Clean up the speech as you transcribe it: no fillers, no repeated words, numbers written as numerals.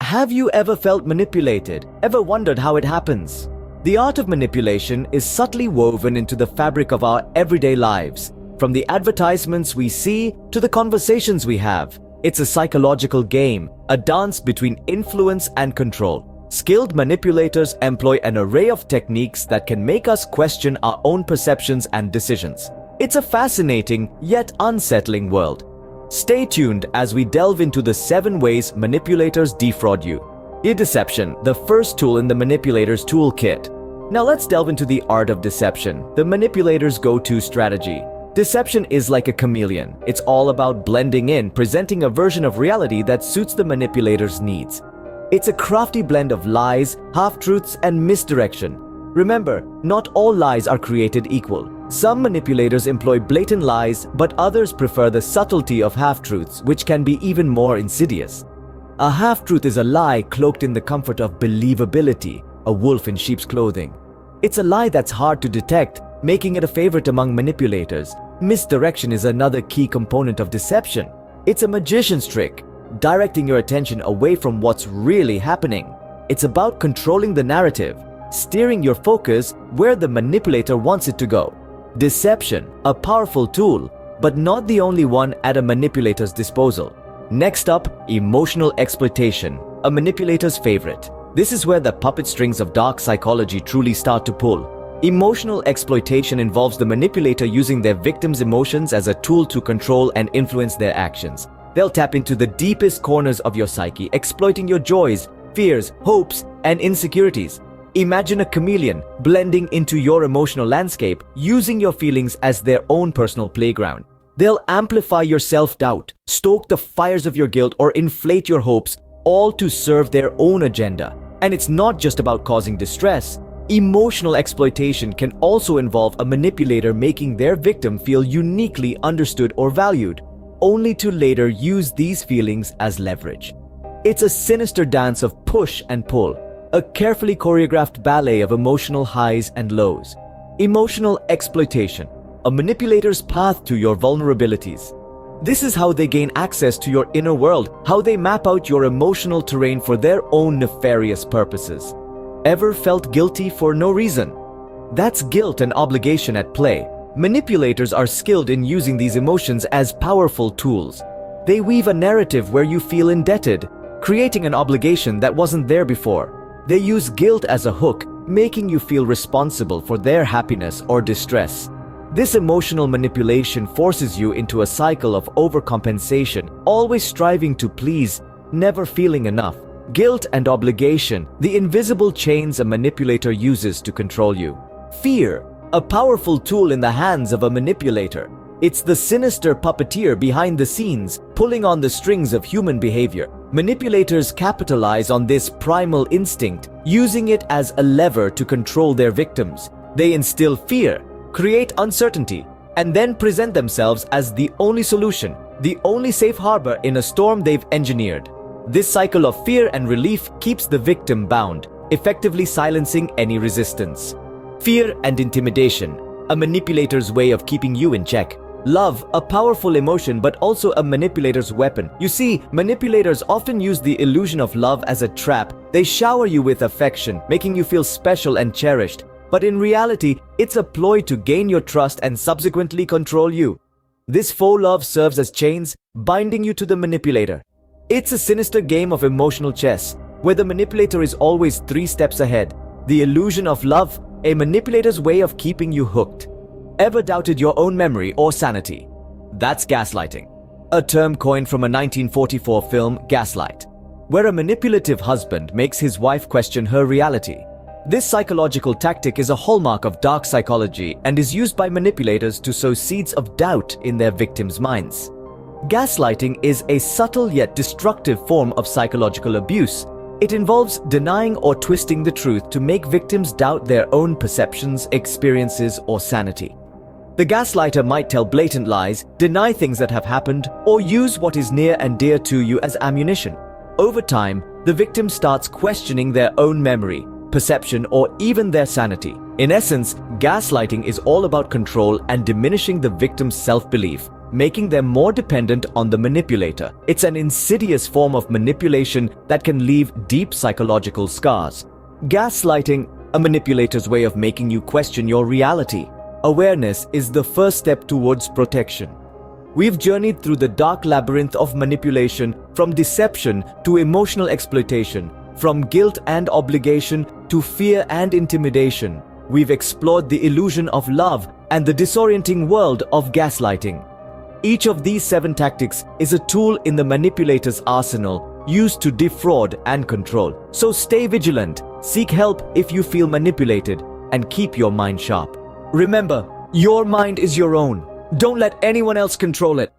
Have you ever felt manipulated? Ever wondered how it happens? The art of manipulation is subtly woven into the fabric of our everyday lives. From the advertisements we see to the conversations we have, it's a psychological game, a dance between influence and control. Skilled manipulators employ an array of techniques that can make us question our own perceptions and decisions. It's a fascinating yet unsettling world. Stay tuned as we delve into the 7 ways manipulators defraud you. Deception, the first tool in the manipulator's toolkit. Now let's delve into the art of deception, the manipulator's go-to strategy. Deception is like a chameleon. It's all about blending in, presenting a version of reality that suits the manipulator's needs. It's a crafty blend of lies, half-truths, and misdirection. Remember, not all lies are created equal. Some manipulators employ blatant lies, but others prefer the subtlety of half-truths, which can be even more insidious. A half-truth is a lie cloaked in the comfort of believability, a wolf in sheep's clothing. It's a lie that's hard to detect, making it a favorite among manipulators. Misdirection is another key component of deception. It's a magician's trick, directing your attention away from what's really happening. It's about controlling the narrative, steering your focus where the manipulator wants it to go. Deception, a powerful tool, but not the only one at a manipulator's disposal. Next up, emotional exploitation, a manipulator's favorite. This is where the puppet strings of dark psychology truly start to pull. Emotional exploitation involves the manipulator using their victim's emotions as a tool to control and influence their actions. They'll tap into the deepest corners of your psyche, exploiting your joys, fears, hopes, and insecurities. Imagine a chameleon blending into your emotional landscape, using your feelings as their own personal playground. They'll amplify your self-doubt, stoke the fires of your guilt, or inflate your hopes, all to serve their own agenda. And it's not just about causing distress. Emotional exploitation can also involve a manipulator making their victim feel uniquely understood or valued, only to later use these feelings as leverage. It's a sinister dance of push and pull, a carefully choreographed ballet of emotional highs and lows. Emotional exploitation, a manipulator's path to your vulnerabilities. This is how they gain access to your inner world, how they map out your emotional terrain for their own nefarious purposes. Ever felt guilty for no reason? That's guilt and obligation at play. Manipulators are skilled in using these emotions as powerful tools. They weave a narrative where you feel indebted, creating an obligation that wasn't there before. They use guilt as a hook, making you feel responsible for their happiness or distress. This emotional manipulation forces you into a cycle of overcompensation, always striving to please, never feeling enough. Guilt and obligation, the invisible chains a manipulator uses to control you. Fear, a powerful tool in the hands of a manipulator. It's the sinister puppeteer behind the scenes, pulling on the strings of human behavior. Manipulators capitalize on this primal instinct, using it as a lever to control their victims. They instill fear, create uncertainty, and then present themselves as the only solution, the only safe harbor in a storm they've engineered. This cycle of fear and relief keeps the victim bound, effectively silencing any resistance. Fear and intimidation, a manipulator's way of keeping you in check. Love, a powerful emotion but also a manipulator's weapon. You see, manipulators often use the illusion of love as a trap. They shower you with affection, making you feel special and cherished. But in reality, it's a ploy to gain your trust and subsequently control you. This faux love serves as chains, binding you to the manipulator. It's a sinister game of emotional chess, where the manipulator is always 3 steps ahead. The illusion of love, a manipulator's way of keeping you hooked. Ever doubted your own memory or sanity? That's gaslighting, a term coined from a 1944 film, Gaslight, where a manipulative husband makes his wife question her reality. This psychological tactic is a hallmark of dark psychology and is used by manipulators to sow seeds of doubt in their victims' minds. Gaslighting is a subtle yet destructive form of psychological abuse. It involves denying or twisting the truth to make victims doubt their own perceptions, experiences, or sanity. The gaslighter might tell blatant lies, deny things that have happened, or use what is near and dear to you as ammunition. Over time, the victim starts questioning their own memory, perception, or even their sanity. In essence, gaslighting is all about control and diminishing the victim's self-belief. making them more dependent on the manipulator. It's an insidious form of manipulation that can leave deep psychological scars. Gaslighting, a manipulator's way of making you question your reality. Awareness is the first step towards protection. We've journeyed through the dark labyrinth of manipulation, from deception to emotional exploitation, from guilt and obligation to fear and intimidation. We've explored the illusion of love and the disorienting world of gaslighting. Each of these 7 tactics is a tool in the manipulator's arsenal used to defraud and control. So stay vigilant, seek help if you feel manipulated, and keep your mind sharp. Remember, your mind is your own. Don't let anyone else control it.